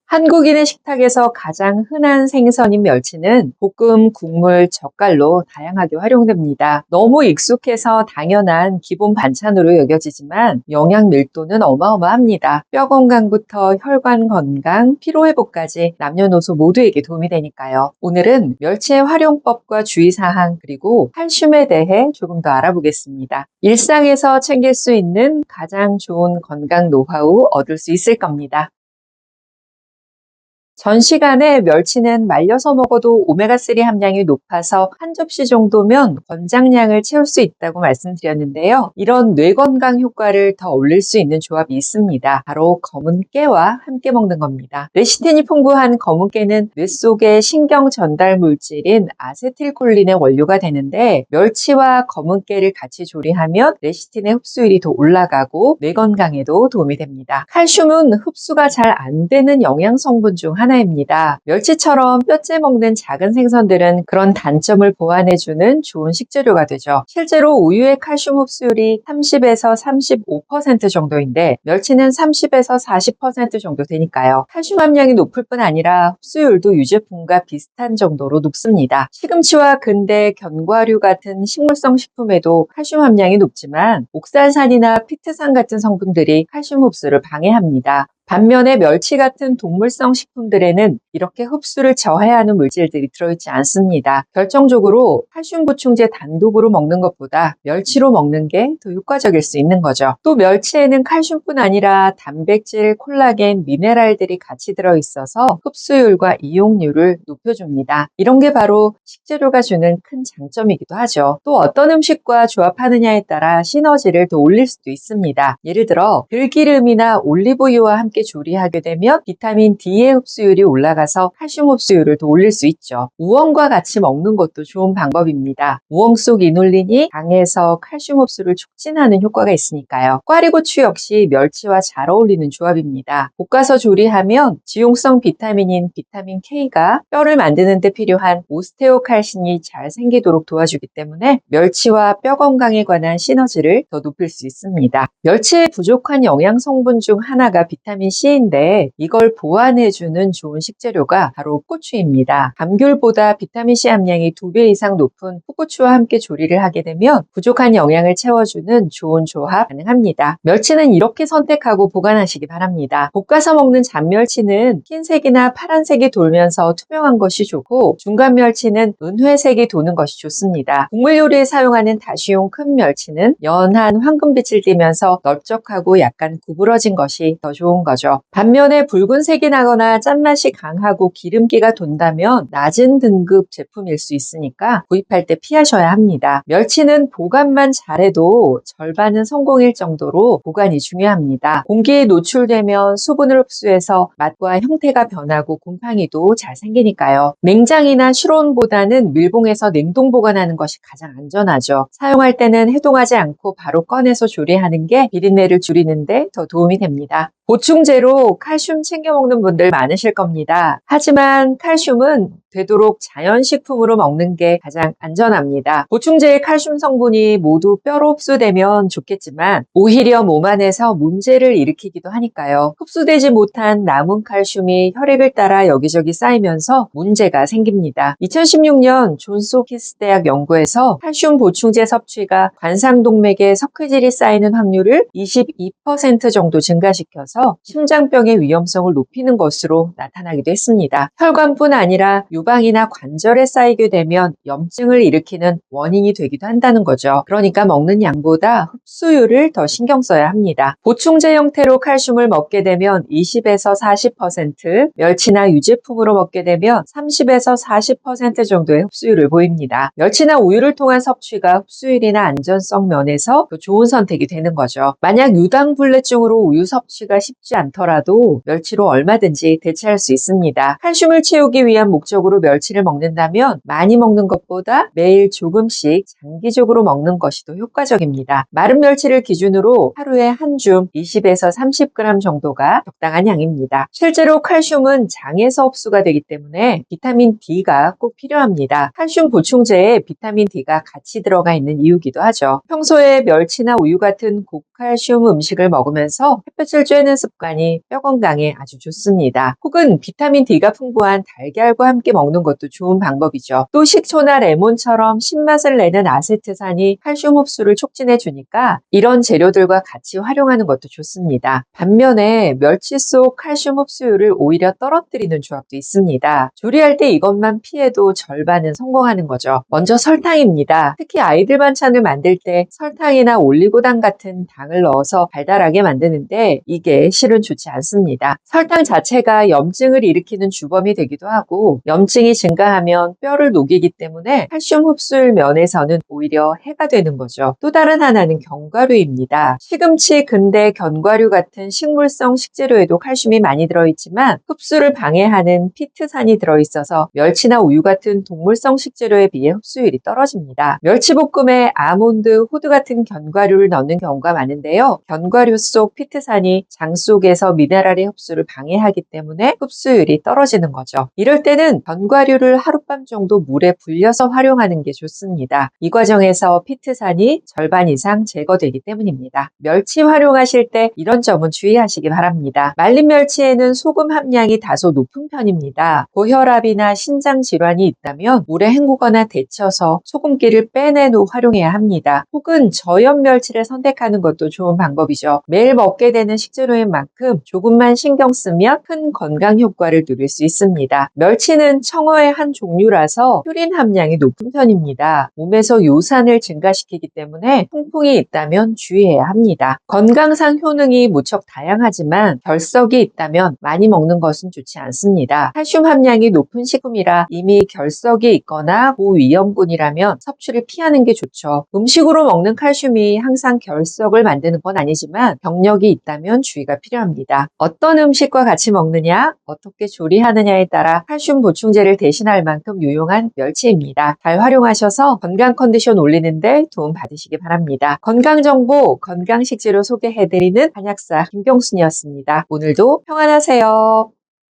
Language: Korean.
한국인의 식탁에서 가장 흔한 생선인 멸치는 볶음, 국물, 젓갈로 다양하게 활용됩니다. 너무 익숙해서 당연한 기본 반찬으로 여겨지지만 영양 밀도는 어마어마합니다. 뼈 건강부터 혈관 건강, 피로회복까지 남녀노소 모두에게 도움이 되니까요. 오늘은 멸치의 활용법과 주의사항 그리고 칼슘에 대해 조금 더 알아보겠습니다. 일상에서 챙길 수 있는 가장 좋은 건강 노하우 얻을 수 있을 겁니다. 전 시간에 멸치는 말려서 먹어도 오메가3 함량이 높아서 한 접시 정도면 권장량을 채울 수 있다고 말씀드렸는데요. 이런 뇌 건강 효과를 더 올릴 수 있는 조합이 있습니다. 바로 검은 깨와 함께 먹는 겁니다. 레시틴이 풍부한 검은 깨는 뇌 속의 신경 전달 물질인 아세틸콜린의 원료가 되는데 멸치와 검은 깨를 같이 조리하면 레시틴의 흡수율이 더 올라가고 뇌 건강에도 도움이 됩니다. 칼슘은 흡수가 잘 안 되는 영양 성분 중 하나입니다. 멸치처럼 뼈째 먹는 작은 생선들은 그런 단점을 보완해주는 좋은 식재료가 되죠. 실제로 우유의 칼슘 흡수율이 30에서 35% 정도인데 멸치는 30에서 40% 정도 되니까요. 칼슘 함량이 높을 뿐 아니라 흡수율도 유제품과 비슷한 정도로 높습니다. 시금치와 근대, 견과류 같은 식물성 식품에도 칼슘 함량이 높지만 옥살산이나 피트산 같은 성분들이 칼슘 흡수를 방해합니다. 반면에 멸치 같은 동물성 식품들에는 이렇게 흡수를 저해하는 물질들이 들어있지 않습니다. 결정적으로 칼슘 보충제 단독으로 먹는 것보다 멸치로 먹는 게 더 효과적일 수 있는 거죠. 또 멸치에는 칼슘뿐 아니라 단백질, 콜라겐, 미네랄들이 같이 들어있어서 흡수율과 이용률을 높여줍니다. 이런 게 바로 식재료가 주는 큰 장점이기도 하죠. 또 어떤 음식과 조합하느냐에 따라 시너지를 더 올릴 수도 있습니다. 예를 들어 들기름이나 올리브유와 함께 조리하게 되면 비타민 D의 흡수율이 올라가서 칼슘 흡수율을 더 올릴 수 있죠. 우엉과 같이 먹는 것도 좋은 방법입니다. 우엉 속 이눌린이 장에서 칼슘 흡수를 촉진하는 효과가 있으니까요. 꽈리고추 역시 멸치와 잘 어울리는 조합입니다. 볶아서 조리하면 지용성 비타민인 비타민 K가 뼈를 만드는 데 필요한 오스테오칼신이 잘 생기도록 도와주기 때문에 멸치와 뼈 건강에 관한 시너지를 더 높일 수 있습니다. 멸치에 부족한 영양 성분 중 하나가 비타민 C인데 이걸 보완해주는 좋은 식재료가 바로 풋고추입니다. 감귤보다 비타민 C 함량이 2배 이상 높은 풋고추와 함께 조리를 하게 되면 부족한 영양을 채워주는 좋은 조합 가능합니다. 멸치는 이렇게 선택하고 보관하시기 바랍니다. 볶아서 먹는 잔멸치는 흰색이나 파란색이 돌면서 투명한 것이 좋고 중간 멸치는 은회색이 도는 것이 좋습니다. 국물 요리에 사용하는 다시용 큰 멸치는 연한 황금빛을 띠면서 넓적하고 약간 구부러진 것이 더 좋은 거죠. 반면에 붉은색이 나거나 짠맛이 강하고 기름기가 돈다면 낮은 등급 제품일 수 있으니까 구입할 때 피하셔야 합니다. 멸치는 보관만 잘해도 절반은 성공일 정도로 보관이 중요합니다. 공기에 노출되면 수분을 흡수해서 맛과 형태가 변하고 곰팡이도 잘 생기니까요. 냉장이나 실온보다는 밀봉해서 냉동 보관하는 것이 가장 안전하죠. 사용할 때는 해동하지 않고 바로 꺼내서 조리하는 게 비린내를 줄이는데 더 도움이 됩니다. 보충제로 칼슘 챙겨 먹는 분들 많으실 겁니다. 하지만 칼슘은 되도록 자연식품으로 먹는 게 가장 안전합니다. 보충제의 칼슘 성분이 모두 뼈로 흡수되면 좋겠지만 오히려 몸 안에서 문제를 일으키기도 하니까요. 흡수되지 못한 남은 칼슘이 혈액을 따라 여기저기 쌓이면서 문제가 생깁니다. 2016년 존스홉킨스 대학 연구에서 칼슘 보충제 섭취가 관상동맥에 석회질이 쌓이는 확률을 22% 정도 증가시켜서 심장병의 위험성을 높이는 것으로 나타나기도 했습니다. 혈관뿐 아니라 유방이나 관절에 쌓이게 되면 염증을 일으키는 원인이 되기도 한다는 거죠. 그러니까 먹는 양보다 흡수율을 더 신경 써야 합니다. 보충제 형태로 칼슘을 먹게 되면 20에서 40%, 멸치나 유제품으로 먹게 되면 30에서 40% 정도의 흡수율을 보입니다. 멸치나 우유를 통한 섭취가 흡수율이나 안전성 면에서 더 좋은 선택이 되는 거죠. 만약 유당불내증으로 우유 섭취가 쉽지 않더라도 멸치로 얼마든지 대체할 수 있습니다. 칼슘을 채우기 위한 목적으로 규칙적으로 멸치를 먹는다면 많이 먹는 것보다 매일 조금씩 장기적으로 먹는 것이 더 효과적입니다. 마른 멸치를 기준으로 하루에 한 줌 20에서 30g 정도가 적당한 양입니다. 실제로 칼슘은 장에서 흡수가 되기 때문에 비타민 D가 꼭 필요합니다. 칼슘 보충제에 비타민 D가 같이 들어가 있는 이유기도 하죠. 평소에 멸치나 우유 같은 고칼슘 음식을 먹으면서 햇볕을 쬐는 습관이 뼈 건강에 아주 좋습니다. 혹은 비타민 D가 풍부한 달걀과 함께 먹는 것도 좋은 방법이죠. 또 식초나 레몬처럼 신맛을 내는 아세트산이 칼슘 흡수를 촉진해 주니까 이런 재료들과 같이 활용하는 것도 좋습니다. 반면에 멸치 속 칼슘 흡수율을 오히려 떨어뜨리는 조합도 있습니다. 조리할 때 이것만 피해도 절반은 성공하는 거죠. 먼저 설탕입니다. 특히 아이들 반찬을 만들 때 설탕이나 올리고당 같은 당을 넣어서 달달하게 만드는데 이게 실은 좋지 않습니다. 설탕 자체가 염증을 일으키는 주범이 되기도 하고 염증이 증가하면 뼈를 녹이기 때문에 칼슘 흡수율 면에서는 오히려 해가 되는 거죠. 또 다른 하나는 견과류입니다. 시금치, 근대, 견과류 같은 식물성 식재료에도 칼슘이 많이 들어있지만 흡수를 방해하는 피트산이 들어있어서 멸치나 우유 같은 동물성 식재료에 비해 흡수율이 떨어집니다. 멸치볶음에 아몬드, 호두 같은 견과류를 넣는 경우가 많은데요. 견과류 속 피트산이 장 속에서 미네랄의 흡수를 방해하기 때문에 흡수율이 떨어지는 거죠. 이럴 때는 견과류를 하룻밤 정도 물에 불려서 활용하는 게 좋습니다. 이 과정에서 피트산이 절반 이상 제거되기 때문입니다. 멸치 활용하실 때 이런 점은 주의하시기 바랍니다. 말린 멸치에는 소금 함량이 다소 높은 편입니다. 고혈압이나 신장 질환이 있다면 물에 헹구거나 데쳐서 소금기를 빼낸 후 활용해야 합니다. 혹은 저염 멸치를 선택하는 것도 좋은 방법이죠. 매일 먹게 되는 식재료인 만큼 조금만 신경 쓰면 큰 건강 효과를 누릴 수 있습니다. 멸치는 청어의 한 종류라서 퓨린 함량이 높은 편입니다. 몸에서 요산을 증가시키기 때문에 통풍이 있다면 주의해야 합니다. 건강상 효능이 무척 다양하지만 결석이 있다면 많이 먹는 것은 좋지 않습니다. 칼슘 함량이 높은 식품이라 이미 결석이 있거나 고위험군이라면 섭취를 피하는 게 좋죠. 음식으로 먹는 칼슘이 항상 결석을 만드는 건 아니지만 병력이 있다면 주의가 필요합니다. 어떤 음식과 같이 먹느냐, 어떻게 조리하느냐에 따라 칼슘 보충제를 대신할 만큼 유용한 멸치입니다. 잘 활용하셔서 건강 컨디션 올리는데 도움 받으시기 바랍니다. 건강정보, 건강식재료 소개해드리는 한약사 김경순이었습니다. 오늘도 평안하세요.